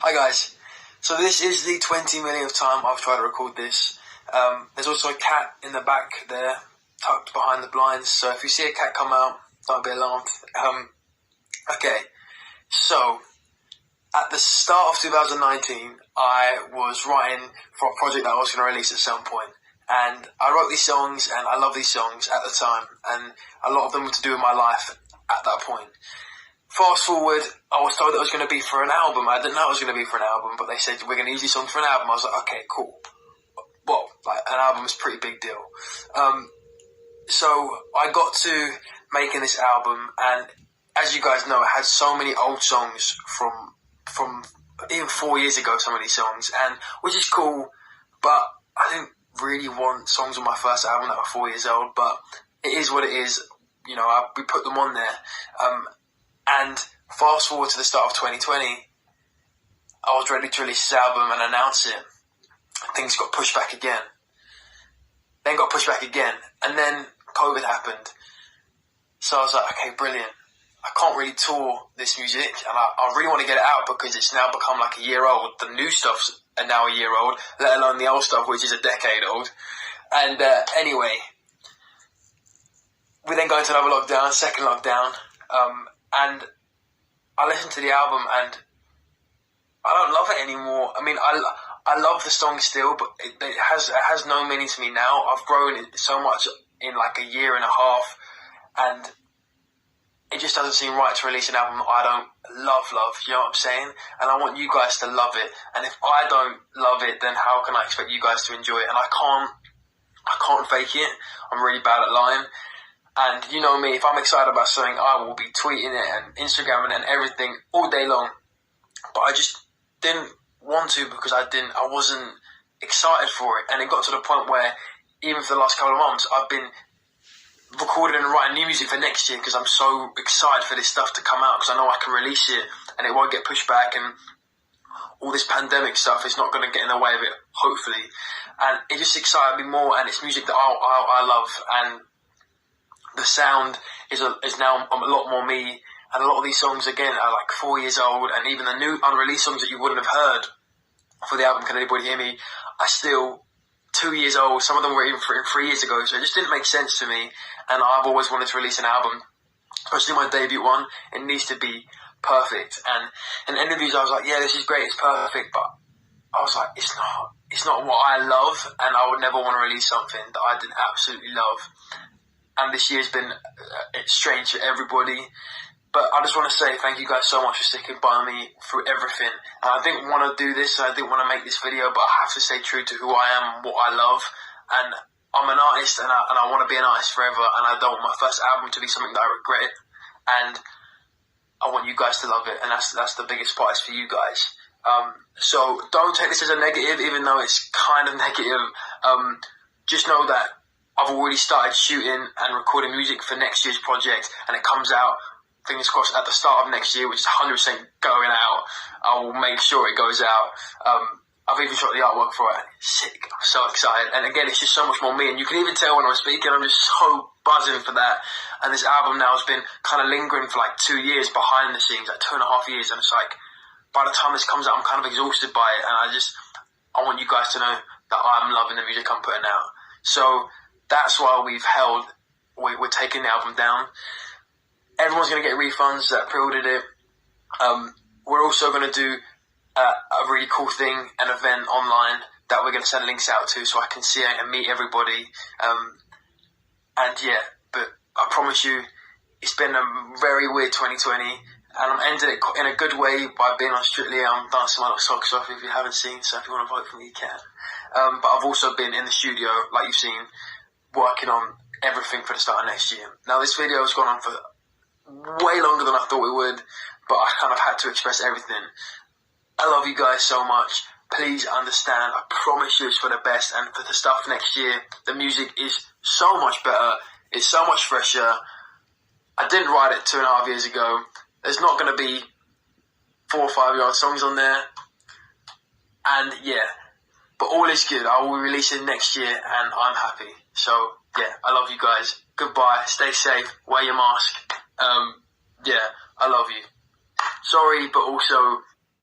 Hi guys, so this is the 20 millionth time I've tried to record this. There's also a cat in the back there, tucked behind the blinds, so if you see a cat come out, don't be alarmed. Okay, so at the start of 2019, I was writing for a project that I was going to release at some point. And I wrote these songs, and I love these songs at the time, and a lot of them were to do with my life at that point. Fast forward, I was told it was going to be for an album. I didn't know it was going to be for an album, but they said, we're going to use these songs for an album. I was like, okay, cool. Well, an album is a pretty big deal. So I got to making this album, and as you guys know, it had so many old songs from even 4 years ago, some of these songs, and which is cool, but I didn't really want songs on my first album that were 4 years old, but it is what it is. You know, we put them on there. And fast forward to the start of 2020, I was ready to release this album and announce it. Things got pushed back again. Then got pushed back again. And then COVID happened. So I was like, okay, brilliant. I can't really tour this music, and I really want to get it out because it's now become like a year old. The new stuff's now a year old, let alone the old stuff, which is a decade old. And anyway, we then go into another lockdown, second lockdown, and I listened to the album and I don't love it anymore. I mean, I love the song still, but it has no meaning to me now. I've grown so much in like a year and a half, and it just doesn't seem right to release an album I don't love, you know what I'm saying? And I want you guys to love it. And if I don't love it, then how can I expect you guys to enjoy it? And I can't fake it. I'm really bad at lying. And you know me, if I'm excited about something, I will be tweeting it and Instagramming and everything all day long. But I just didn't want to because I wasn't excited for it. And it got to the point where even for the last couple of months, I've been recording and writing new music for next year because I'm so excited for this stuff to come out because I know I can release it and it won't get pushed back, and all this pandemic stuff is not going to get in the way of it, hopefully. And it just excited me more, and it's music that I love, and the sound is now a lot more me, and a lot of these songs again are like 4 years old, and even the new unreleased songs that you wouldn't have heard for the album Can Anybody Hear Me are still 2 years old. Some of them were even 3 years ago, so it just didn't make sense to me. And I've always wanted to release an album, especially my debut one. It needs to be perfect. And in interviews, I was like, yeah, this is great, it's perfect, but I was like, it's not what I love, and I would never want to release something that I didn't absolutely love. And this year's been it's strange for everybody. But I just want to say thank you guys so much for sticking by me through everything. And I didn't want to do this, I didn't want to make this video, but I have to stay true to who I am and what I love. And I'm an artist, and I want to be an artist forever, and I don't want my first album to be something that I regret. And I want you guys to love it, and that's the biggest part is for you guys. So don't take this as a negative, even though it's kind of negative. Just know that I've already started shooting and recording music for next year's project, and it comes out, fingers crossed, at the start of next year, which is 100% going out. I will make sure it goes out. I've even shot the artwork for it. Sick. I'm so excited. And again, it's just so much more me, and you can even tell when I'm speaking, I'm just so buzzing for that. And this album now has been kind of lingering for like 2 years behind the scenes, like 2.5 years, and it's like, by the time this comes out, I'm kind of exhausted by it, and I want you guys to know that I'm loving the music I'm putting out. So that's why we're taking the album down. Everyone's going to get refunds that pre-ordered it. We're also going to do a really cool thing, an event online that we're going to send links out to so I can see it and meet everybody. And yeah, but I promise you, it's been a very weird 2020, and I'm ending it in a good way by being on Strictly. I'm dancing my little socks off if you haven't seen, so if you want to vote for me, you can. But I've also been in the studio, like you've seen, working on everything for the start of next year. Now, this video has gone on for way longer than I thought it would, but I kind of had to express everything. I love you guys so much. Please understand, I promise you it's for the best, and for the stuff next year, the music is so much better, it's so much fresher. I didn't write it 2.5 years ago. There's not going to be 4 or 5 year old songs on there. And yeah, but all is good. I will be releasing next year, and I'm happy. So yeah, I love you guys. Goodbye, stay safe, wear your mask. Yeah, I love you. Sorry, but also